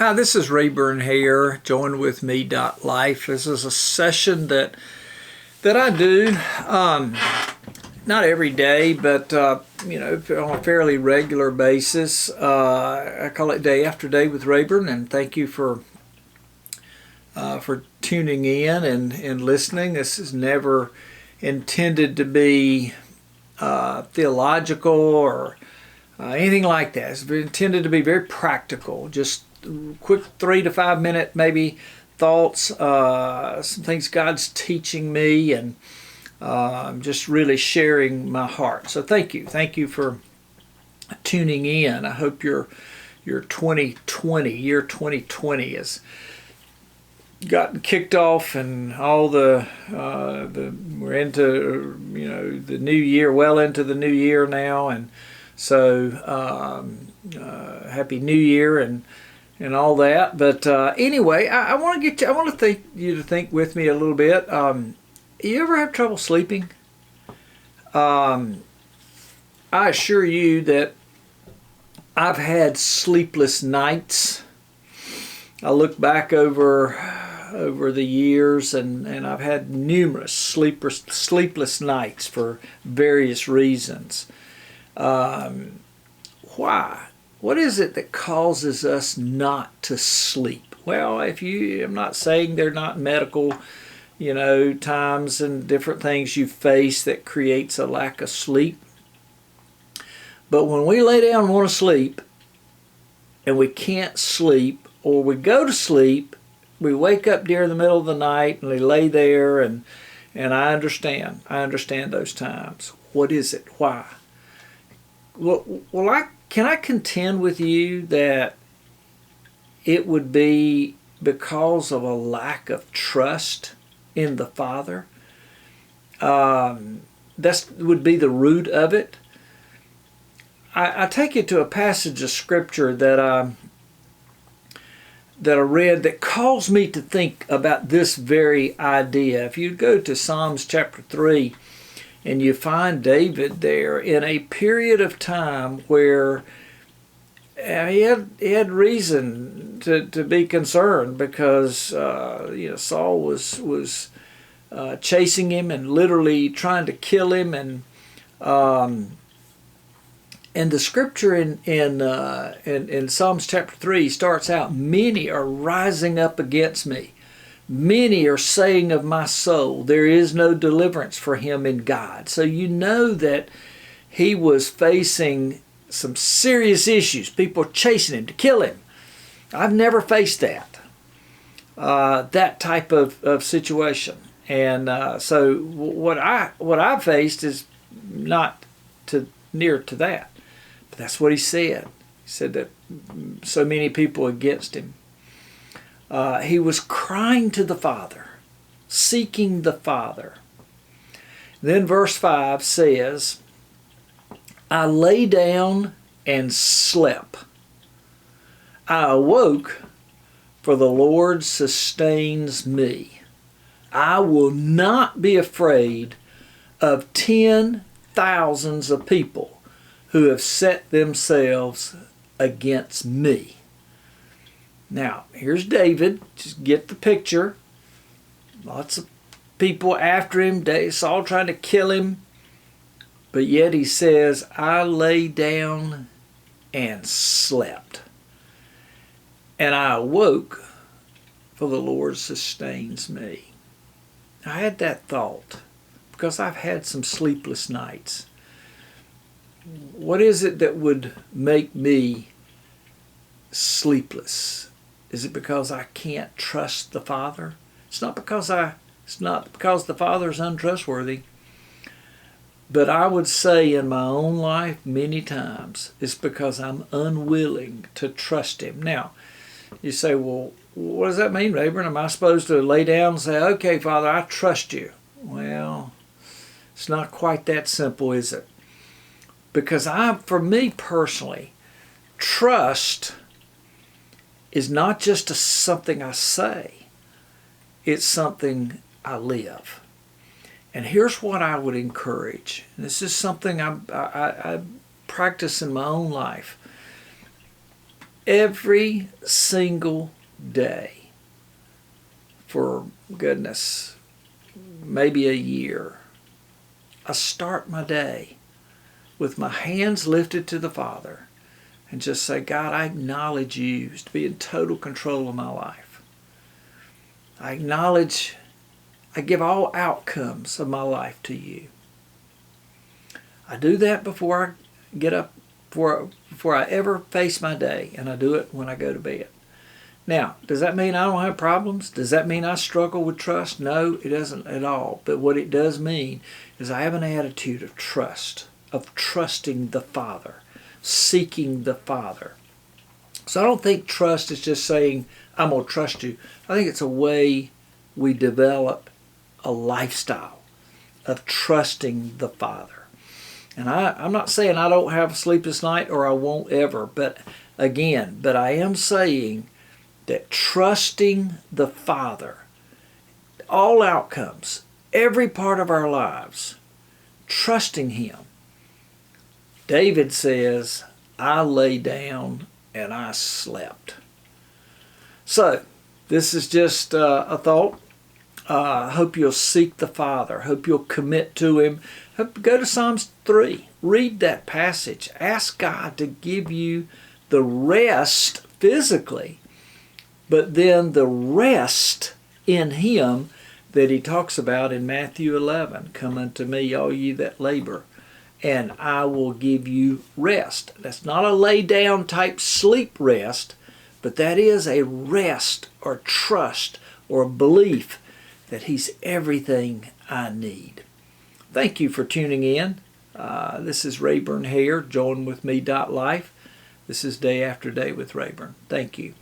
Hi, this is Rayburn here. Join with me. Life. This is a session that I do, not every day, but on a fairly regular basis. I call it Day After Day with Rayburn, and thank you for tuning in and listening. This is never intended to be theological or anything like that. It's intended to be very practical, just quick 3 to 5 minute maybe thoughts, some things God's teaching me, and just really sharing my heart. So thank you for tuning in. I hope your 2020 has gotten kicked off, and all the we're into the new year, well into the new year now, and so happy New Year and all that. But anyway, I want to think you to think with me a little bit. You ever have trouble sleeping? I assure you that I've had sleepless nights. I look back over the years, and I've had numerous sleepless nights for various reasons. Why? What is it that causes us not to sleep? Well, I'm not saying they're not medical, times and different things you face that creates a lack of sleep. But when we lay down and want to sleep, and we can't sleep, or we go to sleep, we wake up during the middle of the night and we lay there, and I understand those times. What is it? Why? Well, can I contend with you that it would be because of a lack of trust in the Father? That would be the root of it. I take you to a passage of Scripture that I read that caused me to think about this very idea. If you go to Psalms chapter 3, and you find David there in a period of time where he had reason to be concerned, because Saul was chasing him and literally trying to kill him, and the scripture in Psalms chapter 3 starts out, "Many are rising up against me. Many are saying of my soul, there is no deliverance for him in God." So you know that he was facing some serious issues. People chasing him to kill him. I've never faced that type of situation. And so what I faced is not near to that. But that's what he said. He said that so many people against him. He was crying to the Father, seeking the Father. Then verse 5 says, "I lay down and slept. I awoke, for the Lord sustains me. I will not be afraid of 10,000s of people who have set themselves against me." Now, here's David. Just get the picture. Lots of people after him. Saul trying to kill him. But yet he says, "I lay down and slept. And I awoke, for the Lord sustains me." I had that thought because I've had some sleepless nights. What is it that would make me sleepless? Is it because I can't trust the Father? It's not because the Father is untrustworthy. But I would say in my own life many times it's because I'm unwilling to trust Him. Now, you say, well, what does that mean, Rayburn? Am I supposed to lay down and say, "Okay, Father, I trust you"? Well, it's not quite that simple, is it? Because for me personally, trust is not just something I say, it's something I live. And here's what I would encourage. This is something I practice in my own life. every single day for, goodness, maybe a year, I start my day with my hands lifted to the Father and just say, God, I acknowledge you to be in total control of my life. I acknowledge, I give all outcomes of my life to you. I do that before I get up, before I ever face my day, and I do it when I go to bed. Now, does that mean I don't have problems? Does that mean I struggle with trust? No, it doesn't at all. But what it does mean is I have an attitude of trust, of trusting the Father, seeking the Father. So I don't think trust is just saying, I'm going to trust you. I think it's a way we develop a lifestyle of trusting the Father. And I'm not saying I don't have a sleepless night or I won't ever, but I am saying that trusting the Father, all outcomes, every part of our lives, trusting Him. David says, I lay down and I slept. So, this is just a thought. I hope you'll seek the Father. Hope you'll commit to Him. Go to Psalms 3. Read that passage. Ask God to give you the rest physically, but then the rest in Him that He talks about in Matthew 11. Come unto me, all ye that labor, and I will give you rest. That's not a lay down type sleep rest, but that is a rest or trust or belief that He's everything I need. Thank you for tuning in. This is Rayburn Hare, joinwithme.life. This is Day After Day with Rayburn. Thank you.